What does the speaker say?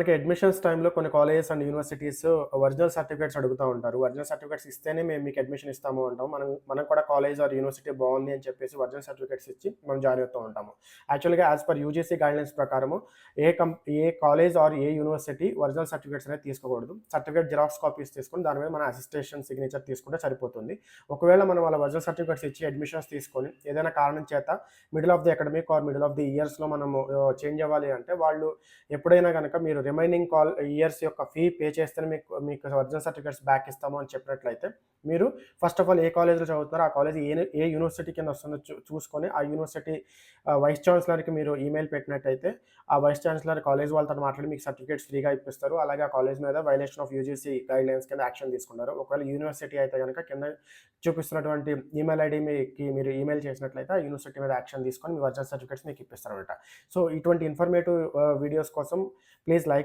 మనకి అడ్మిషన్స్ టైమ్‌లో కొన్ని colleges and universities original certificates అడుగుతా ఉంటారు. ఒరిజినల్ సర్టిఫికేట్స్ ఇస్తేనే మేము మీకు అడ్మిషన్ ఇస్తాము అంటాం. మనం కూడా కాలేజ్ ఆర్ యూనివర్సిటీ బావుంది అని చెప్పేసి ఒరిజినల్ సర్టిఫికేట్స్ ఇచ్చి మనం జాయిన్ అవుతూ ఉంటాము. యాక్చువల్‌గా యాస్ పర్ యూజీసీ గైడ్‌లైన్స్ ప్రకారము ఏ కాలేజ్ ఆర్ ఏ యూనివర్సిటీ ఒరిజినల్ సర్టిఫికేట్స్ అనేది తీసుకోకూడదు. సర్టిఫికేట్ జిరాక్స్ కాపీస్ తీసుకొని దాని మీద మన అసిస్టేషన్ సిగ్నేచర్ తీసుకుంటే సరిపోతుంది. ఒకవేళ మనం వాళ్ళ ఒరిజినల్ సర్టిఫికేట్స్ ఇచ్చి అడ్మిషన్స్ తీసుకొని ఏదైనా కారణం చేత middle of the academic or middle of the ఇయర్స్‌లో మనము చేంజ్ అవ్వాలి అంటే వాళ్ళు ఎప్పుడైనా గనక మీరు రిమైనింగ్ ఇయర్స్ యొక్క ఫీ పే చేస్తేనే మీకు మీకు ఒరిజినల్ సర్టిఫికేట్స్ బ్యాక్ ఇస్తాము అని చెప్పినట్లయితే, మీరు ఫస్ట్ ఆఫ్ ఆల్ ఏ కాలేజ్‌లో చదువుతున్నారో ఆ కాలేజ్ ఏ యూనివర్సిటీ కింద వస్తుందో చూసుకొని ఆ యూనివర్సిటీ వైస్ ఛాన్సలర్‌కి మీరు ఈమెయిల్ పెట్టినట్టయితే, ఆ వైస్ ఛాన్సలర్ కాలేజ్ వాళ్ళతో మాట్లాడి మీకు సర్టిఫికేట్స్ ఫ్రీగా ఇప్పిస్తారు. అలాగే ఆ కాలేజ్ మీద వైలేషన్ ఆఫ్ యూజీసీ గైడ్‌లైన్స్ కింద యాక్షన్ తీసుకుంటారు. ఒకవేళ యూనివర్సిటీ అయితే గనక కింద చూపిస్తున్నటువంటి ఈమెయిల్ ఐడీ మీరు ఈమెయిల్ చేసినట్లయితే ఆ యూనివర్సిటీ మీద యాక్షన్ తీసుకొని మీ ఒరిజినల్ సర్టిఫికేట్స్ మీకు ఇప్పిస్తారనమాట. సో ఇటువంటి ఇన్ఫర్మేటివ్ వీడియోస్ కోసం ప్లీజ్ లైక్